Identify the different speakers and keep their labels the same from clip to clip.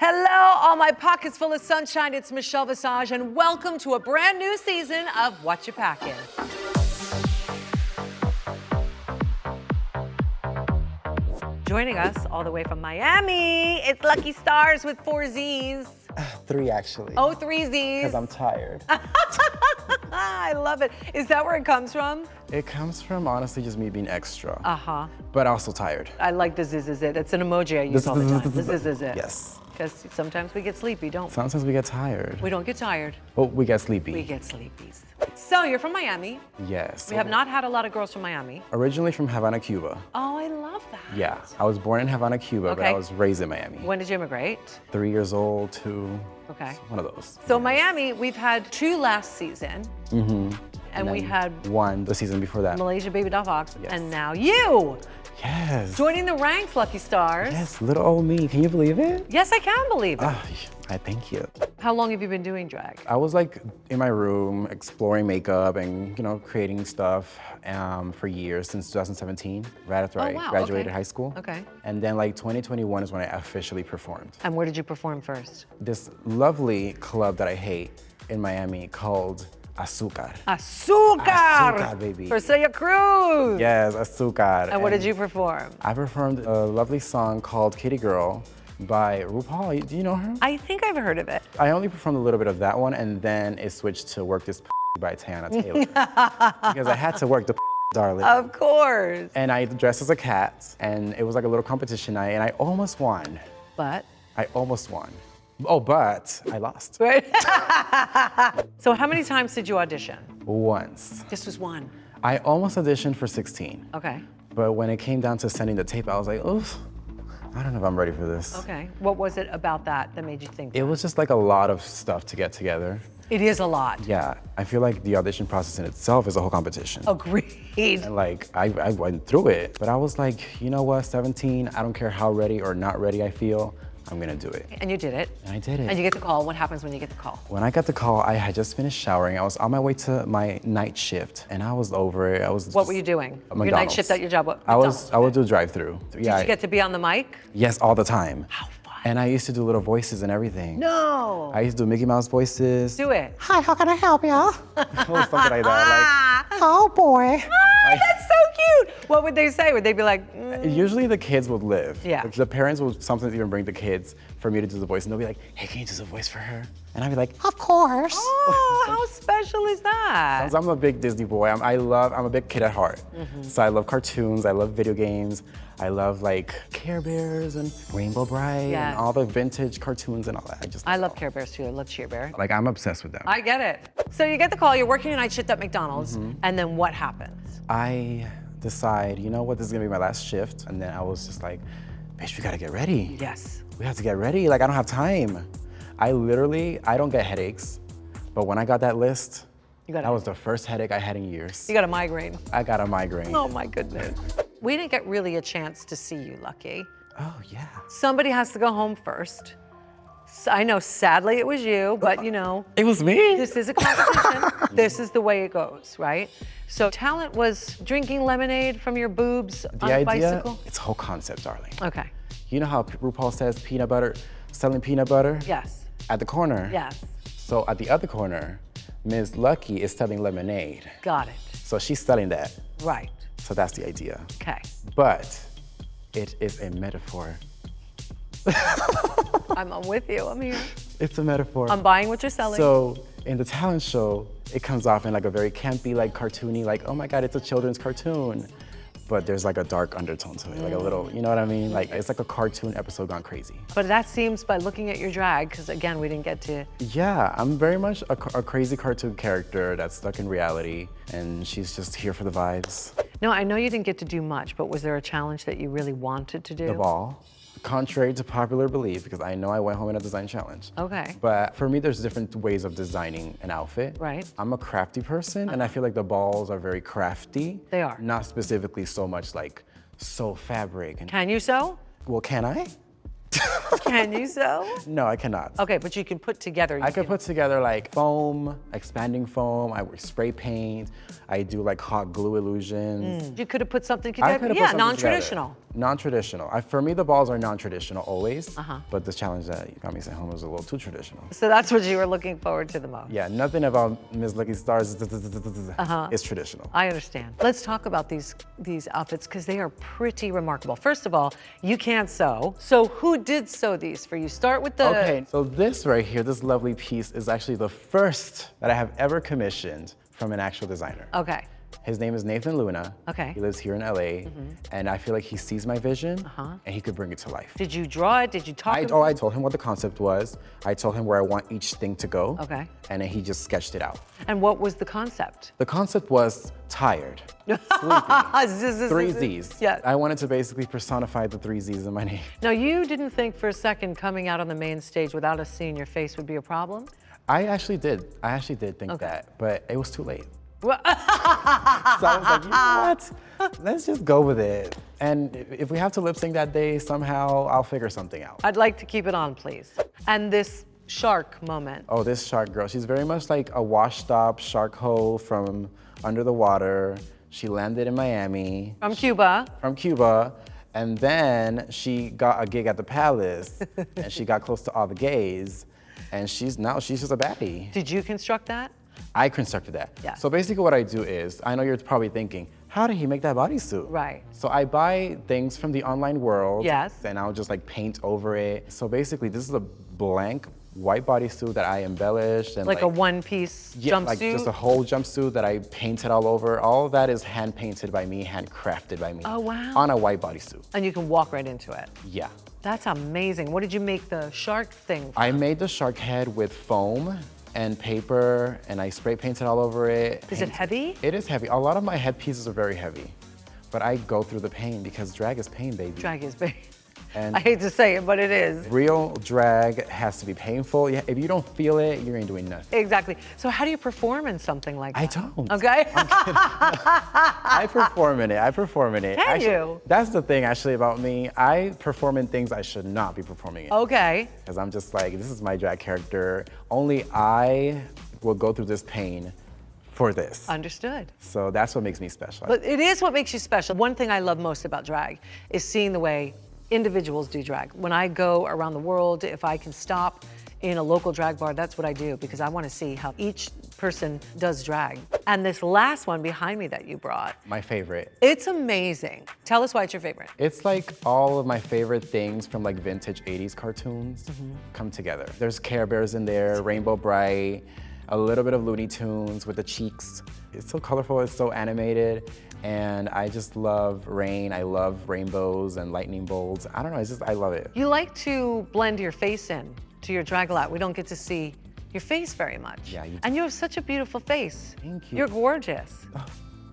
Speaker 1: Hello, all my pockets full of sunshine. It's Michelle Visage, and welcome to a brand new season of Whatcha Packin. Joining us all the way from Miami, it's Lucky Stars with 4 Z's.
Speaker 2: 3 actually.
Speaker 1: Oh, 3 Z's.
Speaker 2: Because I'm tired.
Speaker 1: I love it. Is that where it comes from?
Speaker 2: It comes from honestly just me being extra.
Speaker 1: Uh-huh.
Speaker 2: But also tired.
Speaker 1: I like the ziz is it. It's an emoji I use all the time. The ziz is it.
Speaker 2: Yes.
Speaker 1: Because sometimes we get sleepy, don't we?
Speaker 2: Sometimes we get tired.
Speaker 1: We don't get tired.
Speaker 2: Well, we get sleepy.
Speaker 1: We get sleepies. So you're from Miami.
Speaker 2: Yes.
Speaker 1: We have not had a lot of girls from Miami.
Speaker 2: Originally from Havana, Cuba.
Speaker 1: Oh, I love that.
Speaker 2: Yeah. I was born in Havana, Cuba, but I was raised in Miami.
Speaker 1: When did you immigrate?
Speaker 2: 3 years old, 2.
Speaker 1: Okay.
Speaker 2: One of those.
Speaker 1: So Miami, we've had 2 last season.
Speaker 2: Mm-hmm.
Speaker 1: And we had
Speaker 2: 1 the season before that.
Speaker 1: Malaysia Baby Doll Fox.
Speaker 2: Yes.
Speaker 1: And now you.
Speaker 2: Yes.
Speaker 1: Joining the ranks, Lucky Stars.
Speaker 2: Yes, little old me. Can you believe it?
Speaker 1: Yes, I can believe it.
Speaker 2: I thank you.
Speaker 1: How long have you been doing drag?
Speaker 2: I was like in my room exploring makeup and creating stuff for years since 2017, right after I graduated high school.
Speaker 1: Okay.
Speaker 2: And then like 2021 is when I officially performed.
Speaker 1: And where did you perform first?
Speaker 2: This lovely club that I hate in Miami called Azúcar.
Speaker 1: Azúcar!
Speaker 2: Azúcar, baby.
Speaker 1: For Celia Cruz.
Speaker 2: Yes, Azúcar.
Speaker 1: And what did you perform?
Speaker 2: I performed a lovely song called Kitty Girl by RuPaul. Do you know her?
Speaker 1: I think I've heard of it.
Speaker 2: I only performed a little bit of that one, and then it switched to Work This by Tiana Taylor. Because I had to work the darling.
Speaker 1: Of course.
Speaker 2: And I dressed as a cat, and it was like a little competition night, and I almost won.
Speaker 1: But?
Speaker 2: I almost won. Oh, but I lost.
Speaker 1: Right. So how many times did you audition?
Speaker 2: Once.
Speaker 1: This was one.
Speaker 2: I almost auditioned for 16.
Speaker 1: Okay.
Speaker 2: But when it came down to sending the tape, I was like, oof, I don't know if I'm ready for this.
Speaker 1: Okay. What was it about that made you think that?
Speaker 2: It was just like a lot of stuff to get together.
Speaker 1: It is a lot.
Speaker 2: Yeah, I feel like the audition process in itself is a whole competition.
Speaker 1: Agreed.
Speaker 2: And like, I went through it, but I was like, you know what, 17, I don't care how ready or not ready I feel, I'm gonna do it.
Speaker 1: And you did it.
Speaker 2: And I did it.
Speaker 1: And you get the call. What happens when you get the call?
Speaker 2: When I got the call, I had just finished showering. I was on my way to my night shift, and I was over it.
Speaker 1: What were you doing? Your night shift at your job? What?
Speaker 2: I would do drive-through.
Speaker 1: Did you get to be on the mic?
Speaker 2: Yes, all the time.
Speaker 1: How fun.
Speaker 2: And I used to do little voices and everything.
Speaker 1: No.
Speaker 2: I used to do Mickey Mouse voices.
Speaker 1: Do it.
Speaker 2: Hi, how can I help you? Or something like that. Like, oh boy.
Speaker 1: That's so cute. What would they say? Would they be like,
Speaker 2: Usually the kids would live.
Speaker 1: Yeah.
Speaker 2: The parents would sometimes even bring the kids for me to do the voice, and they'll be like, hey, can you do the voice for her? And I'd be like, of course.
Speaker 1: Oh, how special is that?
Speaker 2: I'm a big Disney boy. I'm a big kid at heart. So I love cartoons, I love video games, I love like Care Bears and Rainbow Bright and all the vintage cartoons and all that.
Speaker 1: I love Care Bears too. I love Cheer Bear.
Speaker 2: Like, I'm obsessed with them.
Speaker 1: I get it. So you get the call, you're working your night shift at McDonald's, and then what happens?
Speaker 2: I decide, you know what, this is gonna be my last shift. And then I was just like, bitch, we gotta get ready.
Speaker 1: Yes.
Speaker 2: We have to get ready, like I don't have time. I don't get headaches, but when I got that list, that was the first headache I had in years.
Speaker 1: You got a migraine.
Speaker 2: I got a migraine.
Speaker 1: Oh my goodness. We didn't get really a chance to see you, Lucky.
Speaker 2: Oh yeah.
Speaker 1: Somebody has to go home first. I know, sadly it was you, but you know.
Speaker 2: It was me.
Speaker 1: This is a competition. This is the way it goes, right? So talent was drinking lemonade from your boobs on a bicycle?
Speaker 2: It's a whole concept, darling.
Speaker 1: Okay.
Speaker 2: You know how RuPaul says peanut butter, selling peanut butter?
Speaker 1: Yes.
Speaker 2: At the corner?
Speaker 1: Yes.
Speaker 2: So at the other corner, Ms. Lucky is selling lemonade.
Speaker 1: Got it.
Speaker 2: So she's selling that.
Speaker 1: Right.
Speaker 2: So that's the idea.
Speaker 1: Okay.
Speaker 2: But it is a metaphor.
Speaker 1: I'm with you, I'm here.
Speaker 2: It's a metaphor.
Speaker 1: I'm buying what you're selling.
Speaker 2: So in the talent show, it comes off in like a very campy, like cartoony, like, oh my God, it's a children's cartoon. But there's like a dark undertone to it, like a little, you know what I mean? Like, it's like a cartoon episode gone crazy.
Speaker 1: But that seems, by looking at your drag, because again, we didn't get to.
Speaker 2: Yeah, I'm very much a crazy cartoon character that's stuck in reality, and she's just here for the vibes.
Speaker 1: No, I know you didn't get to do much, but was there a challenge that you really wanted to do?
Speaker 2: The ball. Contrary to popular belief, because I know I went home in a design challenge.
Speaker 1: Okay.
Speaker 2: But for me, there's different ways of designing an outfit.
Speaker 1: Right.
Speaker 2: I'm a crafty person, and I feel like the balls are very crafty.
Speaker 1: They are.
Speaker 2: Not specifically so much like sew fabric.
Speaker 1: Can you sew?
Speaker 2: Well, can I?
Speaker 1: Can you sew?
Speaker 2: No, I cannot.
Speaker 1: Okay, but you can put together.
Speaker 2: I could put together like foam, expanding foam, I spray paint, I do like hot glue illusions.
Speaker 1: You could have put something together.
Speaker 2: I could have
Speaker 1: yeah,
Speaker 2: put something
Speaker 1: non-traditional.
Speaker 2: together. Non-traditional. For me, the balls are non-traditional always, but the challenge that you got me sent home was a little too traditional.
Speaker 1: So that's what you were looking forward to the most.
Speaker 2: Yeah, nothing about Ms. Lucky Stars is traditional.
Speaker 1: I understand. Let's talk about these outfits because they are pretty remarkable. First of all, you can't sew. So who did sew these for you? Start with the...
Speaker 2: Okay, so this right here, this lovely piece is actually the first that I have ever commissioned from an actual designer.
Speaker 1: Okay.
Speaker 2: His name is Nathan Luna.
Speaker 1: Okay.
Speaker 2: He lives here in LA, and I feel like he sees my vision, and he could bring it to life.
Speaker 1: Did you draw it? Did you talk about it?
Speaker 2: I told him what the concept was. I told him where I want each thing to go.
Speaker 1: Okay.
Speaker 2: And then he just sketched it out.
Speaker 1: And what was the concept?
Speaker 2: The concept was tired, sleepy, 3 Z's.
Speaker 1: Yeah.
Speaker 2: I wanted to basically personify the 3 Z's in my name.
Speaker 1: Now, you didn't think for a second coming out on the main stage without us seeing your face would be a problem?
Speaker 2: I actually did think that, but it was too late.
Speaker 1: Well,
Speaker 2: So I was like, you know what? Let's just go with it. And if we have to lip sync that day, somehow I'll figure something out.
Speaker 1: I'd like to keep it on, please. And this shark moment.
Speaker 2: Oh, this shark girl, she's very much like a washed up shark hoe from under the water. She landed in Miami.
Speaker 1: From Cuba.
Speaker 2: From Cuba. And then she got a gig at the Palace and she got close to all the gays. And she's just a baddie.
Speaker 1: Did you construct that?
Speaker 2: I constructed that.
Speaker 1: Yeah.
Speaker 2: So basically what I do is, I know you're probably thinking, how did he make that bodysuit?
Speaker 1: Right.
Speaker 2: So I buy things from the online world.
Speaker 1: Yes.
Speaker 2: And I'll just like paint over it. So basically this is a blank white bodysuit that I embellished and
Speaker 1: like a one-piece jumpsuit?
Speaker 2: Like just a whole jumpsuit that I painted all over. All of that is hand painted by me, handcrafted by me.
Speaker 1: Oh, wow.
Speaker 2: On a white bodysuit.
Speaker 1: And you can walk right into it.
Speaker 2: Yeah.
Speaker 1: That's amazing. What did you make the shark thing from?
Speaker 2: I made the shark head with foam and paper, and I spray painted all over it.
Speaker 1: Is it heavy?
Speaker 2: It is heavy. A lot of my head pieces are very heavy, but I go through the pain because drag is pain, baby.
Speaker 1: Drag is big.
Speaker 2: And
Speaker 1: I hate to say it, but it is.
Speaker 2: real drag has to be painful. If you don't feel it, you ain't doing nothing.
Speaker 1: Exactly. So how do you perform in something like that?
Speaker 2: I don't.
Speaker 1: Okay.
Speaker 2: I perform in it.
Speaker 1: Can you?
Speaker 2: That's the thing actually about me. I perform in things I should not be performing in.
Speaker 1: Okay.
Speaker 2: Because I'm just like, this is my drag character. Only I will go through this pain for this.
Speaker 1: Understood.
Speaker 2: So that's what makes me special.
Speaker 1: But it is what makes you special. One thing I love most about drag is seeing the way individuals do drag. When I go around the world, if I can stop in a local drag bar, that's what I do because I want to see how each person does drag. And this last one behind me that you brought.
Speaker 2: My favorite.
Speaker 1: It's amazing. Tell us why it's your favorite.
Speaker 2: It's like all of my favorite things from like vintage 80s cartoons come together. There's Care Bears in there, Rainbow Bright, a little bit of Looney Tunes with the cheeks. It's so colorful, it's so animated. And I just love rain. I love rainbows and lightning bolts. I don't know, I love it.
Speaker 1: You like to blend your face in to your drag a lot. We don't get to see your face very much.
Speaker 2: Yeah, you do.
Speaker 1: And you have such a beautiful face.
Speaker 2: Thank you.
Speaker 1: You're gorgeous.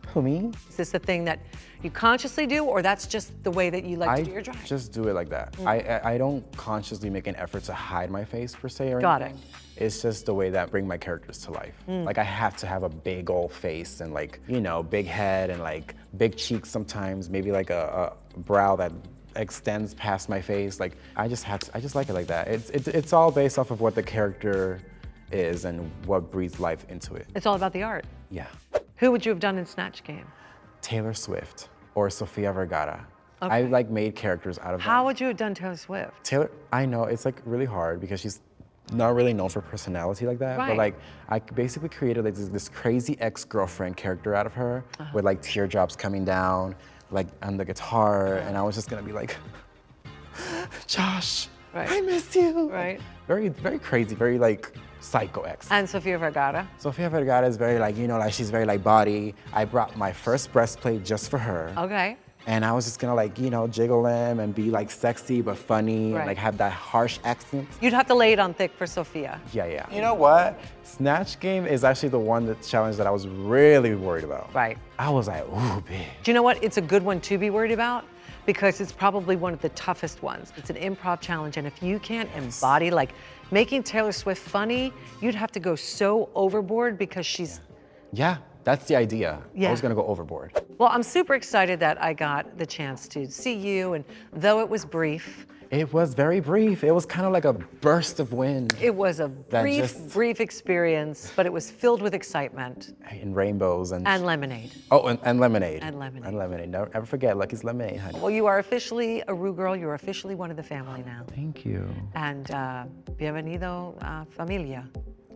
Speaker 2: Who, me?
Speaker 1: Is this a thing that you consciously do, or that's just the way that you like to do your drag?
Speaker 2: I just do it like that. I don't consciously make an effort to hide my face per se or
Speaker 1: Got
Speaker 2: anything. It's just the way that bring my characters to life. Like I have to have a big old face and like, you know, big head and like big cheeks sometimes, maybe like a brow that extends past my face. Like I just like it like that. It's all based off of what the character is and what breathes life into it.
Speaker 1: It's all about the art.
Speaker 2: Yeah.
Speaker 1: Who would you have done in Snatch Game?
Speaker 2: Taylor Swift or Sofia Vergara.
Speaker 1: Okay.
Speaker 2: I like made characters out of them.
Speaker 1: How would you have done Taylor Swift?
Speaker 2: Taylor, I know it's like really hard because she's not really known for personality like that,
Speaker 1: Right.
Speaker 2: but like I basically created like this crazy ex-girlfriend character out of her with like teardrops coming down, like on the guitar, and I was just gonna be like, Josh,
Speaker 1: Right.
Speaker 2: I miss you.
Speaker 1: Right.
Speaker 2: Very, very crazy, very like psycho ex.
Speaker 1: And Sofia Vergara?
Speaker 2: Sofia Vergara is very like, you know, like she's very like body. I brought my first breastplate just for her.
Speaker 1: Okay.
Speaker 2: And I was just gonna like, you know, jiggle them and be like sexy but funny
Speaker 1: Right.
Speaker 2: and like have that harsh accent.
Speaker 1: You'd have to lay it on thick for Sofia.
Speaker 2: Yeah. You know what? Snatch Game is actually the one challenge that I was really worried about.
Speaker 1: Right.
Speaker 2: I was like, ooh, bitch.
Speaker 1: Do you know what? It's a good one to be worried about because it's probably one of the toughest ones. It's an improv challenge, and if you can't embody, like making Taylor Swift funny, you'd have to go so overboard because she's...
Speaker 2: Yeah, that's the idea.
Speaker 1: Yeah.
Speaker 2: I was gonna go overboard.
Speaker 1: Well, I'm super excited that I got the chance to see you, and though it was brief,
Speaker 2: It was very brief. It was kind of like a burst of wind.
Speaker 1: It was a brief,
Speaker 2: just-
Speaker 1: brief experience, but it was filled with excitement.
Speaker 2: In rainbows and
Speaker 1: Lemonade.
Speaker 2: oh, and lemonade.
Speaker 1: And lemonade.
Speaker 2: And lemonade. Never forget Lucky's lemonade, honey.
Speaker 1: Well, you are officially a Ru girl. You're officially one of the family now.
Speaker 2: Thank you.
Speaker 1: And bienvenido familia.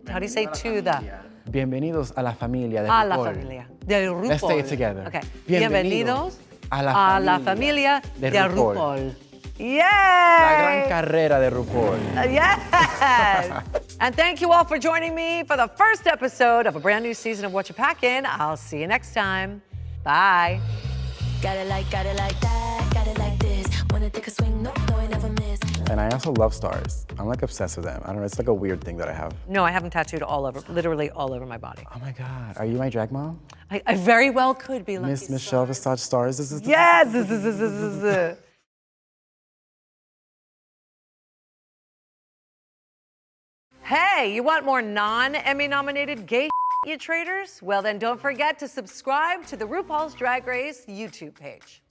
Speaker 1: How do you say to the?
Speaker 2: Bienvenidos a la familia de
Speaker 1: A la
Speaker 2: RuPaul.
Speaker 1: familia de RuPaul.
Speaker 2: Let's say it together.
Speaker 1: Okay.
Speaker 2: Bienvenidos
Speaker 1: a la familia de RuPaul. Yay!
Speaker 2: La gran carrera de RuPaul.
Speaker 1: Yes! And thank you all for joining me for the first episode of a brand new season of Whatcha Packin. I'll see you next time. Bye.
Speaker 3: Got it like that, got it like this. Wanna take a swing, no, I never miss.
Speaker 2: And I also love stars. I'm like obsessed with them. I don't know, it's like a weird thing that I have.
Speaker 1: No, I have them tattooed all over, literally all over my body.
Speaker 2: Oh my God, are you my drag mom?
Speaker 1: I very well could be Lucky
Speaker 2: Miss Michelle Visage stars?
Speaker 1: Yes! Hey, you want more non-Emmy nominated gay you traders? Well then don't forget to subscribe to the RuPaul's Drag Race YouTube page.